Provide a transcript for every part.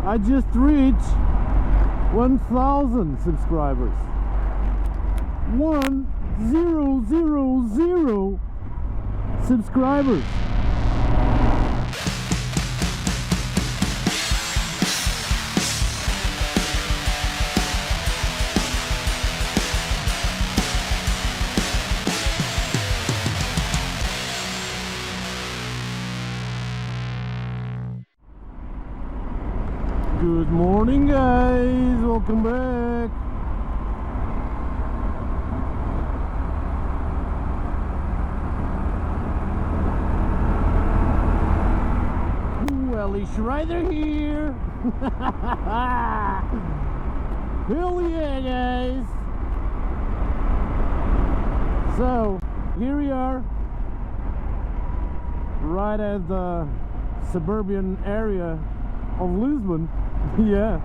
I just reached 1,000 subscribers. 1,000 subscribers. Good morning, guys, welcome back. Hellishrider here. Hell yeah, guys. So here we are, right at the suburban area of Lisbon. Yeah,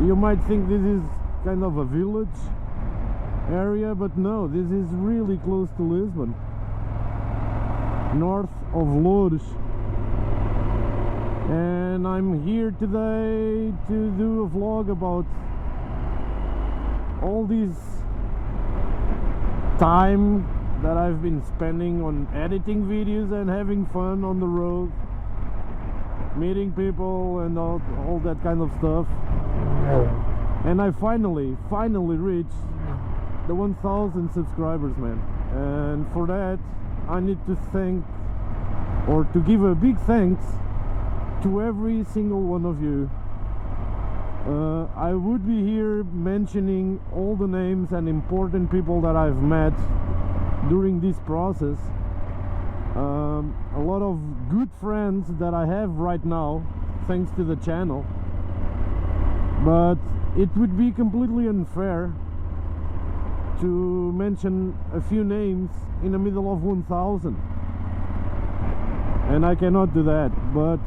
you might think this is kind of a village area, but no, this is really close to Lisbon, north of Lourdes. And I'm here today to do a vlog about all this time that I've been spending on editing videos and having fun on the road, meeting people and all that kind of stuff. And I finally reached the 1,000 subscribers, man. And for that I need to thank, or to give a big thanks to every single one of you. I would be here mentioning all the names and important people that I've met during this process. A lot of good friends that I have right now thanks to the channel, but it would be completely unfair to mention a few names in the middle of 1,000, and I cannot do that, but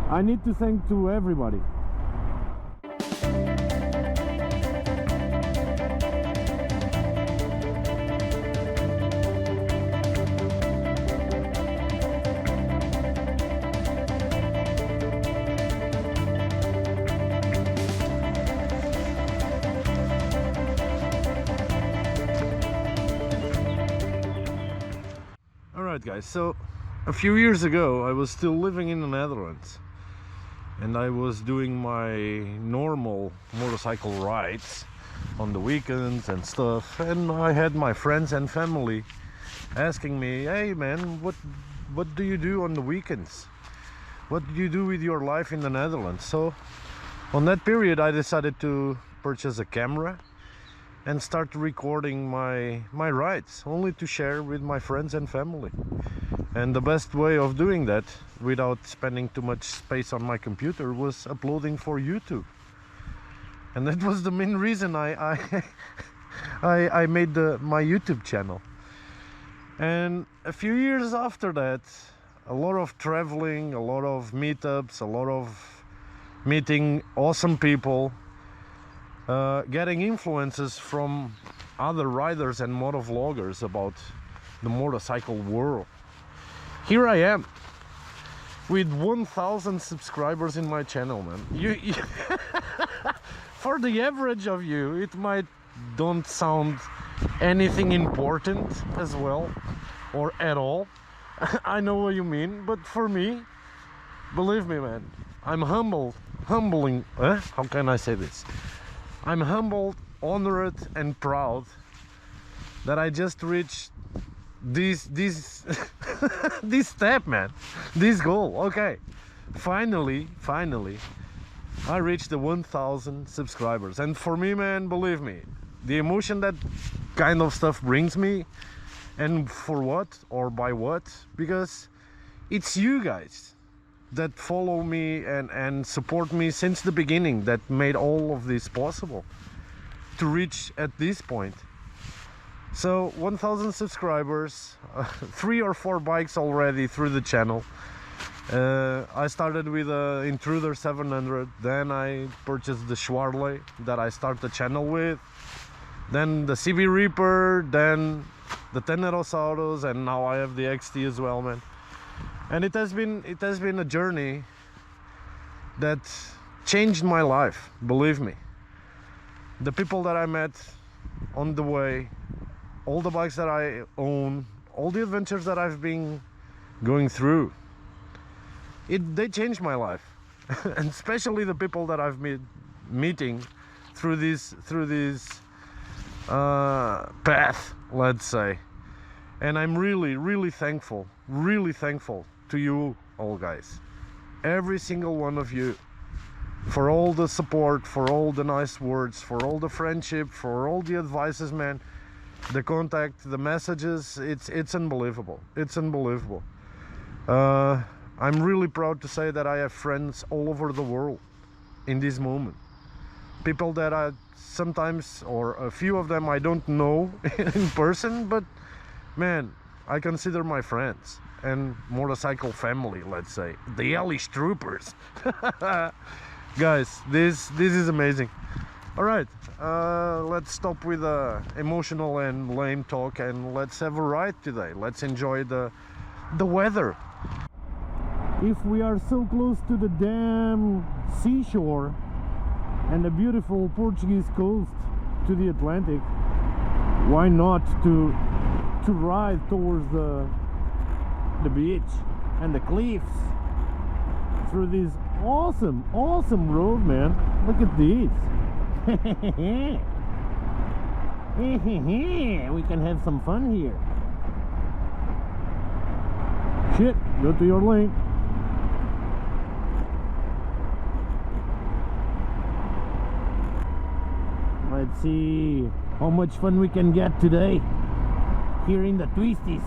I need to thank to everybody. Alright guys, so a few years ago I was still living in the Netherlands, and I was doing my normal motorcycle rides on the weekends and stuff, and I had my friends and family asking me, hey man, what do you do on the weekends? What do you do with your life in the Netherlands? So on that period I decided to purchase a camera and start recording my rides, only to share with my friends and family. And the best way of doing that without spending too much space on my computer was uploading for YouTube. And that was the main reason I made my YouTube channel. And a few years after that, a lot of traveling, a lot of meetups, a lot of meeting awesome people, getting influences from other riders and motovloggers about the motorcycle world. Here I am with 1,000 subscribers in my channel, man. You for the average of you, it might don't sound anything important as well, or at all. I know what you mean, but for me, believe me, man, I'm humbling. How can I say this? I'm humbled, honored, and proud that I just reached this this step, man, this goal. Okay, finally I reached the 1,000 subscribers, and for me, man, believe me, the emotion that kind of stuff brings me, and for what or by what, because it's you guys that follow me and support me since the beginning that made all of this possible to reach at this point. So 1,000 subscribers, 3 or 4 bikes already through the channel. I started with a Intruder 700, then I purchased the Schwarley that I start the channel with, then the CBRipper, then the Tenerosaurus, and now I have the XT as well, man. And it has been a journey that changed my life, believe me. The people that I met on the way, all the bikes that I own, all the adventures that I've been going through, they changed my life. And especially the people that I've meeting through this path, let's say. And I'm really thankful to you all guys, every single one of you, for all the support, for all the nice words, for all the friendship, for all the advices, man, the contact, the messages. It's unbelievable. It's unbelievable. I'm really proud to say that I have friends all over the world in this moment. People that I sometimes, or a few of them, I don't know in person, but man, I consider my friends and motorcycle family, let's say, the Hellishtroppers. Guys, this is amazing. All right, let's stop with emotional and lame talk, and let's have a ride today. Let's enjoy the weather. If we are so close to the damn seashore and the beautiful Portuguese coast to the Atlantic, why not to ride towards the beach and the cliffs through this awesome road, man. Look at this. We can have some fun here. Shit, go to your lane. Let's see how much fun we can get today here in the twisties.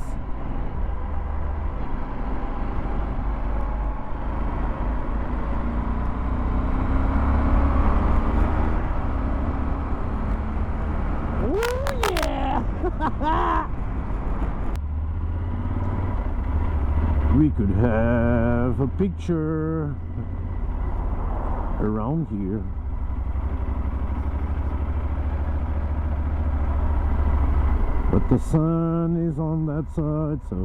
Oh yeah! We could have a picture around here. But the sun is on that side, so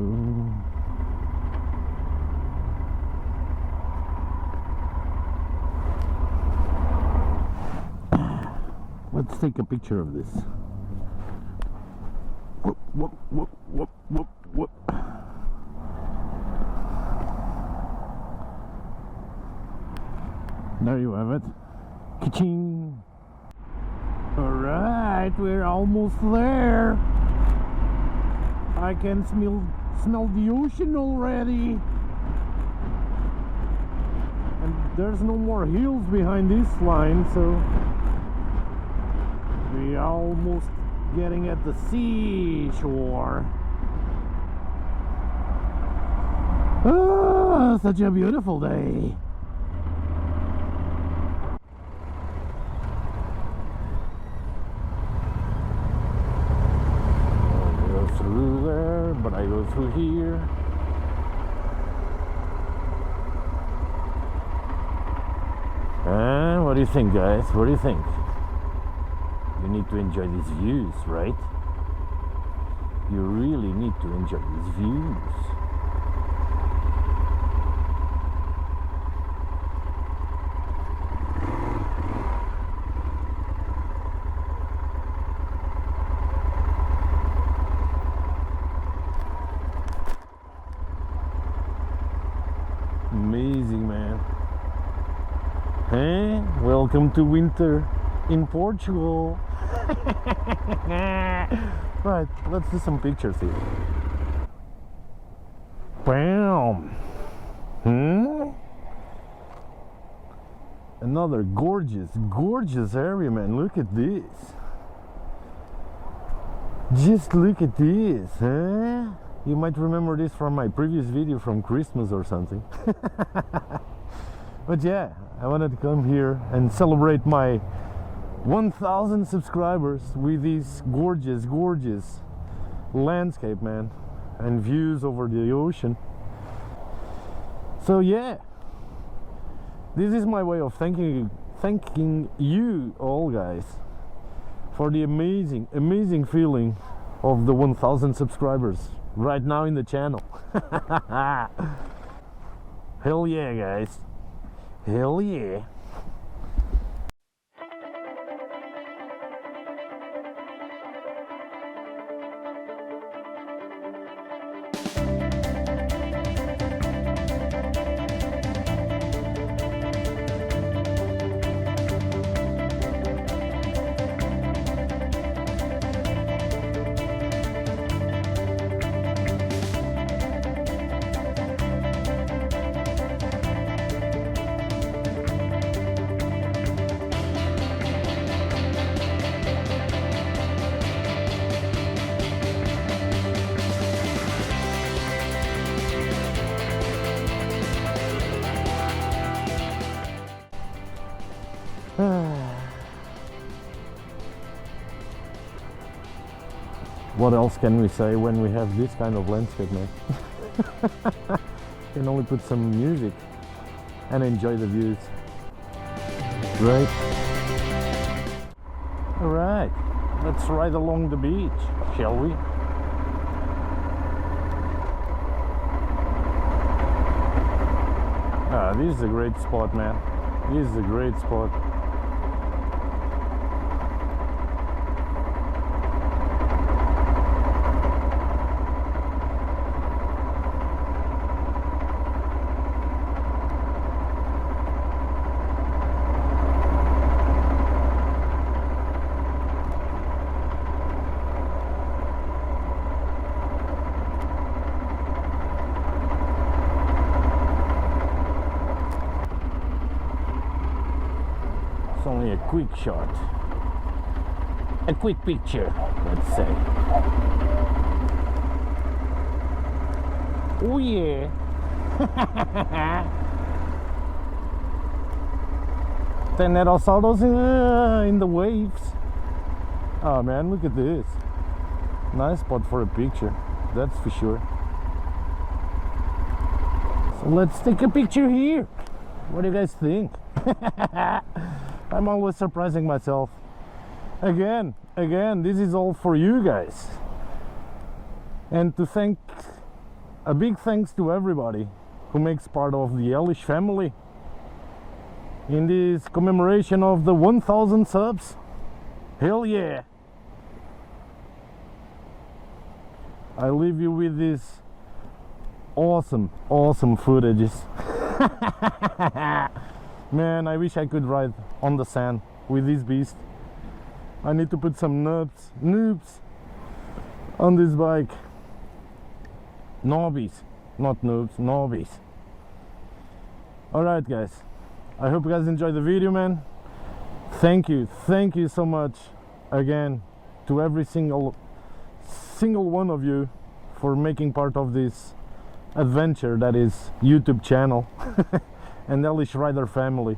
let's take a picture of this. Whoop, whoop, whoop, whoop, whoop, whoop. There you have it. Ka-ching! Alright, we're almost there. I can smell the ocean already. And there's no more hills behind this line, so we're almost getting at the seashore. Ah, such a beautiful day. But I go through here. What do you think, guys? What do you think? You need to enjoy these views, right? You really need to enjoy these views. Amazing, man. Hey, welcome to winter in Portugal. Right, let's do some pictures here. Bam! Another gorgeous area, man. Look at this. Just look at this, huh? You might remember this from my previous video from Christmas or something. But yeah, I wanted to come here and celebrate my 1,000 subscribers with this gorgeous landscape, man, and views over the ocean. So yeah, this is my way of thanking you all, guys, for the amazing feeling of the 1,000 subscribers right now in the channel. Hell yeah, guys. Hell yeah. What else can we say when we have this kind of landscape, man? Can only put some music and enjoy the views. Right? Alright, let's ride along the beach, shall we? Ah, this is a great spot, man. This is a great spot. Only a quick shot, a quick picture, let's say. Oh yeah. Tenerosaurus in the waves. Oh man, look at this. Nice spot for a picture, that's for sure. So let's take a picture here. What do you guys think? I'm always surprising myself. Again, this is all for you guys. And to thank, a big thanks to everybody who makes part of the Hellish family in this commemoration of the 1000 subs. Hell yeah. I leave you with these awesome footages. Man, I wish I could ride on the sand with this beast. I need to put some noobs on this bike. Nobbies, not noobs, nobbies. Alright guys, I hope you guys enjoyed the video, man. Thank you so much again to every single one of you for making part of this adventure that is YouTube channel. And Hellishrider family.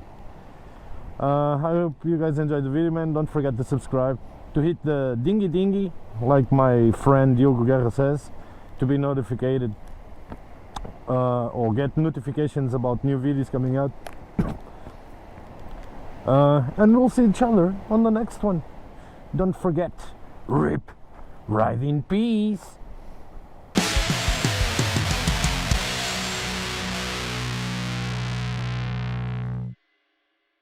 I hope you guys enjoyed the video, man. Don't forget to subscribe, to hit the dingy like my friend Diogo Guerra says, to be notified or get notifications about new videos coming out. And we'll see each other on the next one. Don't forget, ride in peace.